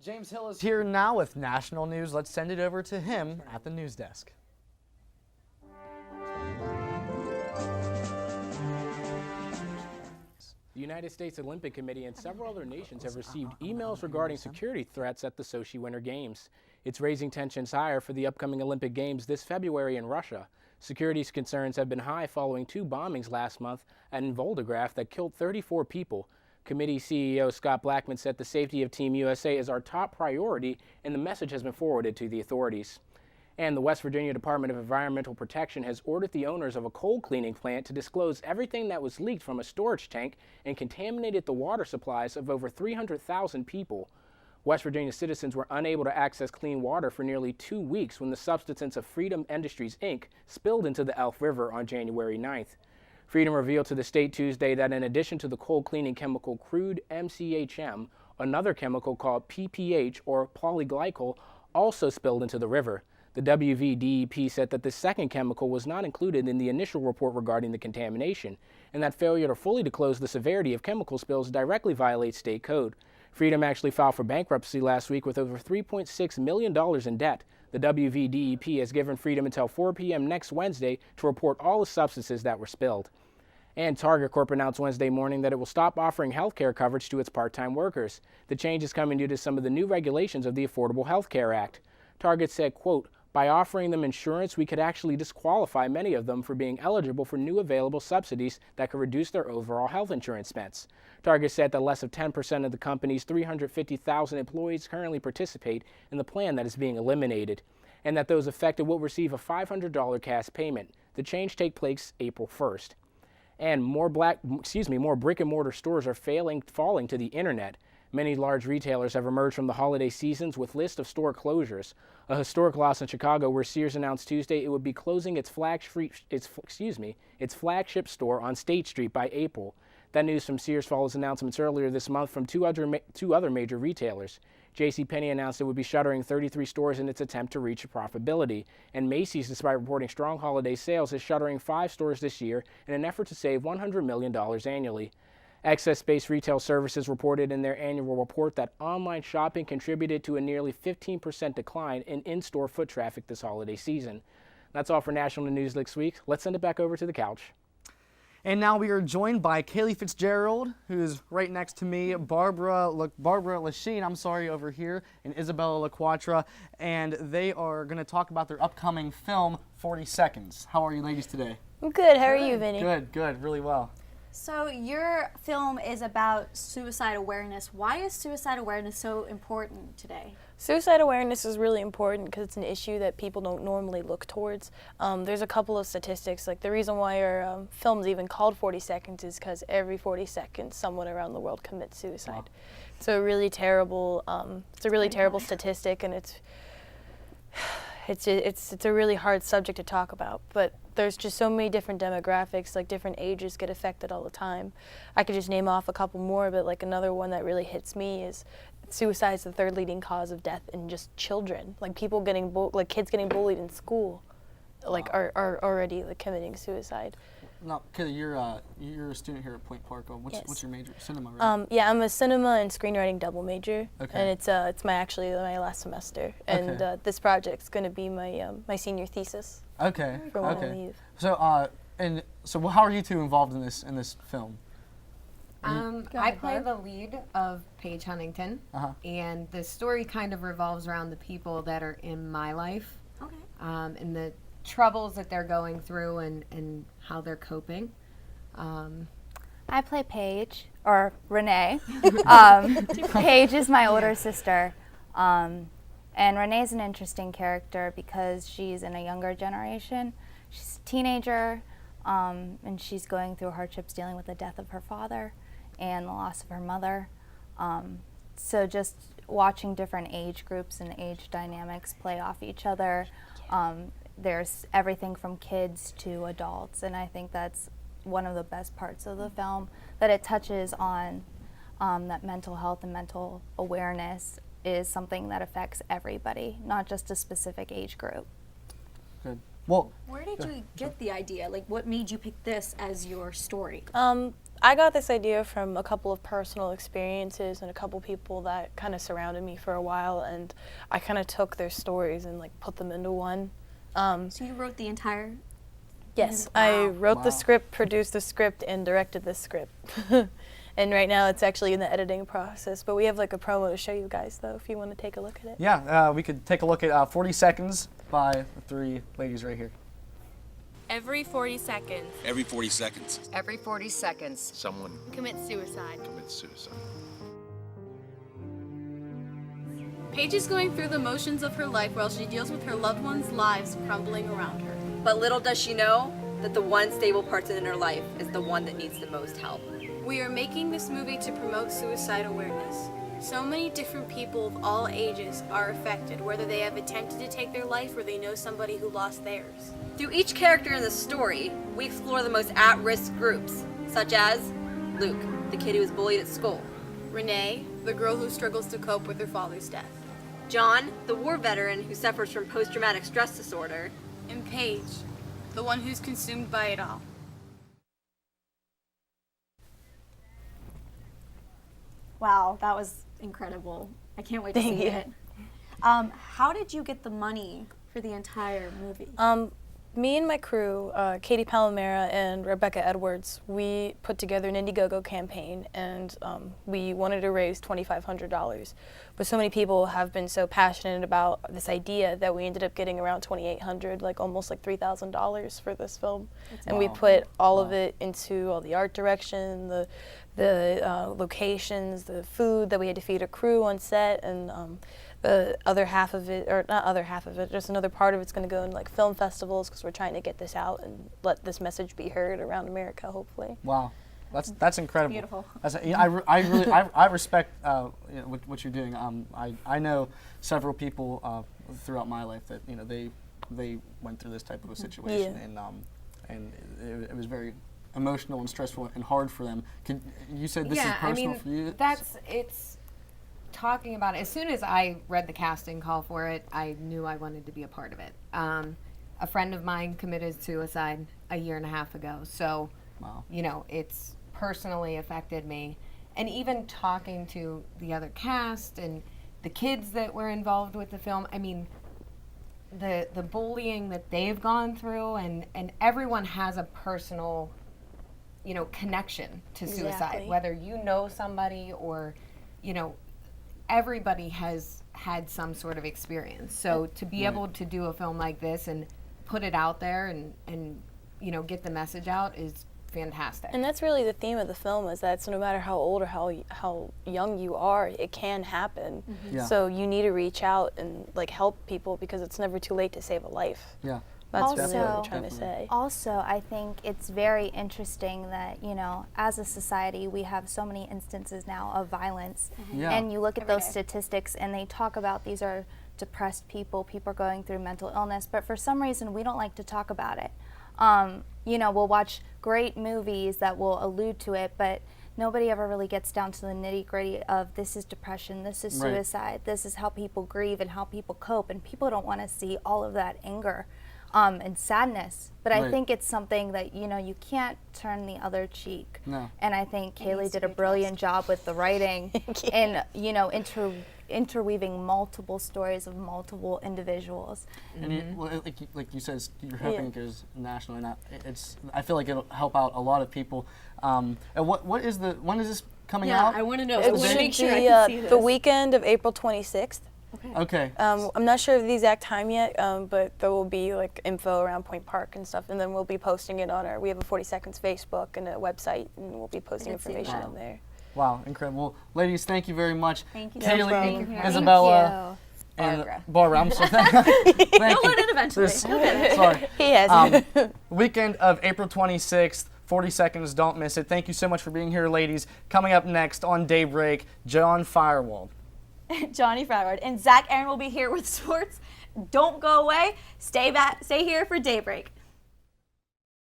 James Hill is here now with national news. Let's send it over to him at the news desk. The United States Olympic Committee and several other nations have received emails regarding security threats at the Sochi Winter Games. It's raising tensions higher for the upcoming Olympic Games this February in Russia. Security concerns have been high following 2 bombings last month in Volgograd that killed 34 people. Committee CEO Scott Blackman said the safety of Team USA is our top priority, and the message has been forwarded to the authorities. And the West Virginia Department of Environmental Protection has ordered the owners of a coal cleaning plant to disclose everything that was leaked from a storage tank and contaminated the water supplies of over 300,000 people. West Virginia citizens were unable to access clean water for nearly 2 weeks when the substance of Freedom Industries, Inc. spilled into the Elf River on January 9th. Freedom revealed to the state Tuesday that in addition to the coal cleaning chemical crude MCHM, another chemical called PPH, or polyglycol, also spilled into the river. The WVDEP said that the second chemical was not included in the initial report regarding the contamination, and that failure to fully disclose the severity of chemical spills directly violates state code. Freedom actually filed for bankruptcy last week with over $3.6 million in debt. The WVDEP has given Freedom until 4 p.m. next Wednesday to report all the substances that were spilled. And Target Corp announced Wednesday morning that it will stop offering health care coverage to its part-time workers. The change is coming due to some of the new regulations of the Affordable Health Care Act. Target said, quote, "By offering them insurance, we could actually disqualify many of them for being eligible for new available subsidies that could reduce their overall health insurance expense." Target said that less of 10% of the company's 350,000 employees currently participate in the plan that is being eliminated, and that those affected will receive a $500 cash payment. The change takes place April 1st. And more brick-and-mortar stores are falling to the internet. Many large retailers have emerged from the holiday seasons with lists of store closures. A historic loss in Chicago where Sears announced Tuesday it would be closing its flagship store on State Street by April. That news from Sears follows announcements earlier this month from two other major retailers. JCPenney announced it would be shuttering 33 stores in its attempt to reach profitability. And Macy's, despite reporting strong holiday sales, is shuttering 5 stores this year in an effort to save $100 million annually. Excess Space Retail Services reported in their annual report that online shopping contributed to a nearly 15% decline in in-store foot traffic this holiday season. That's all for National News this week. Let's send it back over to the couch. And now we are joined by Kaleigh Fitzgerald, who is right next to me, Barbara Lechene, over here, and Isabella LaQuatra, and they are going to talk about their upcoming film, 40 Seconds. How are you ladies today? I'm good. How are you, Vinny? Good, really well. So your film is about suicide awareness. Why is suicide awareness so important today? Suicide awareness is really important because it's an issue that people don't normally look towards. There's a couple of statistics. Like the reason why our film's even called 40 Seconds is because every 40 seconds someone around the world commits suicide. Wow. It's a really terrible statistic, and it's a really hard subject to talk about. But there's just so many different demographics, like different ages get affected all the time. I could just name off a couple more, but like another one that really hits me is suicide is the 3rd leading cause of death in just children. Like people getting kids getting bullied in school, like are already like committing suicide. Now, Kaleigh, you're a student here at Point Park. What's your major? Cinema, right? Yeah, I'm a cinema and screenwriting double major, okay. And it's my last semester, and okay. This project's going to be my senior thesis. Okay. For when I leave. So how are you two involved in this film? I play the lead of Paige Huntington, and the story kind of revolves around the people that are in my life, and the troubles that they're going through and how they're coping. I play Paige, or Renee. Paige is my older sister, and Renee's an interesting character because she's in a younger generation. She's a teenager, and she's going through hardships dealing with the death of her father and the loss of her mother. So just watching different age groups and age dynamics play off each other. There's everything from kids to adults, and I think that's one of the best parts of the film, that it touches on that mental health and mental awareness is something that affects everybody, not just a specific age group. Good. Well, where did you get the idea? Like, what made you pick this as your story? I got this idea from a couple of personal experiences and a couple people that kind of surrounded me for a while, and I kind of took their stories and like put them into one. So you wrote the entire? Yes, Wow. I wrote Wow. the script, produced the script, and directed the script. And right now it's actually in the editing process, but we have like a promo to show you guys though, if you want to take a look at it. Yeah, we could take a look at 40 Seconds by the three ladies right here. Every 40 seconds, Every 40 seconds, Every 40 seconds. someone commit suicide. commits suicide. Paige is going through the motions of her life while she deals with her loved ones' lives crumbling around her. But little does she know that the one stable person in her life is the one that needs the most help. We are making this movie to promote suicide awareness. So many different people of all ages are affected, whether they have attempted to take their life or they know somebody who lost theirs. Through each character in the story, we explore the most at-risk groups, such as Luke, the kid who was bullied at school; Renee, the girl who struggles to cope with her father's death. John, the war veteran who suffers from post-traumatic stress disorder; And Paige, the one who's consumed by it all. Wow, that was incredible. I can't wait to Thank see you. it. How did you get the money for the entire movie? Me and my crew, Katie Palomera and Rebecca Edwards, we put together an Indiegogo campaign, and we wanted to raise $2,500. But so many people have been so passionate about this idea that we ended up getting around $2,800, like almost like $3,000 for this film. And we put all of it into all the art direction, the locations, the food that we had to feed a crew on set, and the other half of it, or not other half of it, just another part of it's going to go in like film festivals, because we're trying to get this out and let this message be heard around America, hopefully. Wow, that's incredible. Beautiful. I respect what you're doing. I know several people throughout my life that they went through this type of a situation, and it was very emotional and stressful and hard for them. You said this is personal for you? It's talking about it. As soon as I read the casting call for it, I knew I wanted to be a part of it. A friend of mine committed suicide a year and a half ago, so Wow. It's personally affected me. And even talking to the other cast and the kids that were involved with the film, I mean, the bullying that they've gone through, and everyone has a personal connection to suicide, Exactly. whether you know somebody or everybody has had some sort of experience. So to be able to do a film like this and put it out there and get the message out is fantastic. And that's really the theme of the film, is that so no matter how old or how young you are, it can happen. Yeah. So you need to reach out and like help people, because it's never too late to save a life. Yeah. That's really what Also- we're trying to say. Also, I think it's very interesting that, as a society, we have so many instances now of violence. Yeah. And you look at Every those day. statistics, and they talk about these are depressed people are going through mental illness, but for some reason, we don't like to talk about it. We'll watch great movies that will allude to it, but nobody ever really gets down to the nitty-gritty of this is depression, this is Right. suicide, this is how people grieve and how people cope, and people don't want to see all of that anger and sadness. But I Right. think it's something that, you can't turn the other cheek. No. And I think Kaleigh needs to did a be brilliant job with the writing and, interweaving multiple stories of multiple individuals. And like you said, you're hoping it goes national, and I feel like it'll help out a lot of people. And when is this coming out? I want to know. It I want to should make sure I be can see this. the weekend of April 26th. Okay. I'm not sure of the exact time yet, but there will be like info around Point Park and stuff, and then we'll be posting it on we have a 40 Seconds Facebook and a website, and we'll be posting didn't see information that. on there. Wow, incredible. Well, ladies, thank you very much. Thank you. Kaleigh, Thank you. Isabella, and Barbara. I'm sorry. Thank You'll you. learn it eventually. This- You'll get it. Sorry. He has. Weekend of April 26th, 40 Seconds, don't miss it. Thank you so much for being here, ladies. Coming up next on Daybreak, John Firewald. Johnny Froward and Zach Aaron will be here with sports. Don't go away. Stay here for Daybreak.